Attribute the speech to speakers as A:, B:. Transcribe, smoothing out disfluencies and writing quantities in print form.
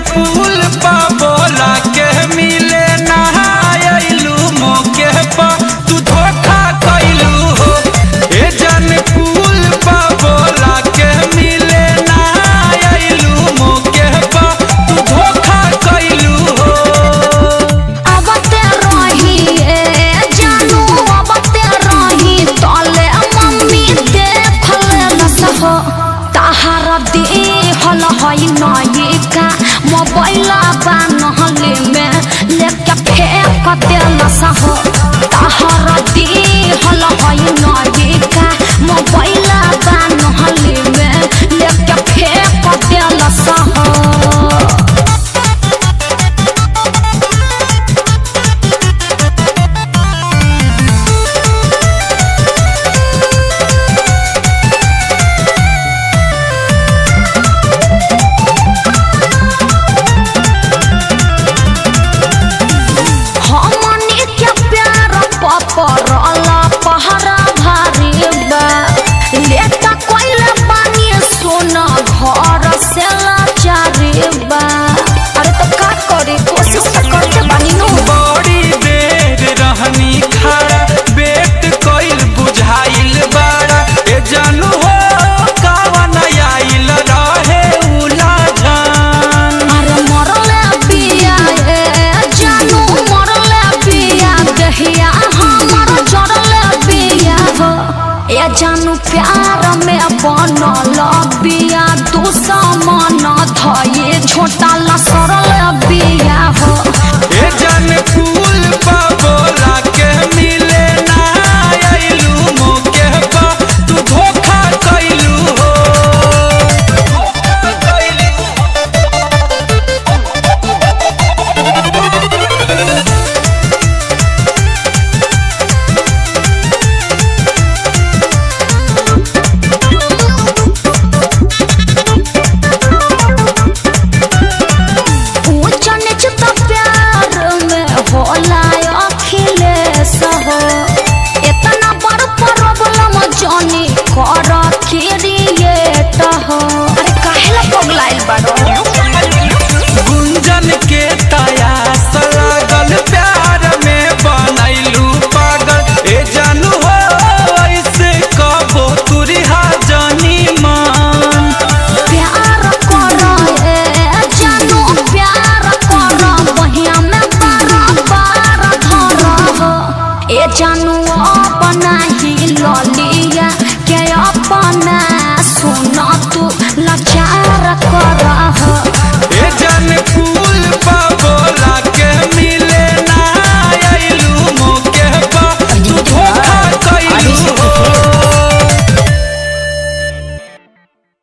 A: पुल पा बोला के मिले नहायलू मौके पा तू धोखा कैलू हो। ए जान पुल पा बोला के मिले नहायलू मौके पा तू धोखा कैलू हो।
B: अबते रही जानू अबते रही तले मम्मी देखले नसहो ताहार दे हल हई नयिका मोबाइल बा नहले में लेके फेंक देला सहो ताहार दे हल हई नयिका मोबाइल बा नहले में लेके फेंक देला सहो। परला पहरा भारी बा लेता कोइला पानी सोना घर से लाचारी बा। अरे तो का करे कोशिश तो करते बानी नो।
A: बड़ी देर रहनी खड़ा बेट कोइल बुझाइल बाड़ा ए जानू हो कावन आइल रहे उला जान।
B: अरे मरले बिया जानू मरले बिया दहिया ए जानू प्यार में बनल बिया दुश्मन धये छोटा ला सरल बिया हो।
A: ए जान फूल पा बोला के मिले ना आइलू मौके पा तू धोखा कैलू हो।
B: इतना बड़ प्रॉब्लम जानी कर क्रिएट हो। अरे काहेला पगलाइल बाड़ो।
A: गुंजन के तयास लागल प्यार में बनैलू पागल ए जानू हो ऐसे कबो तुरिहा जानी मान।
B: प्यार कर जानू प्यार कर बहिया में बार बार धर हो। ए जानू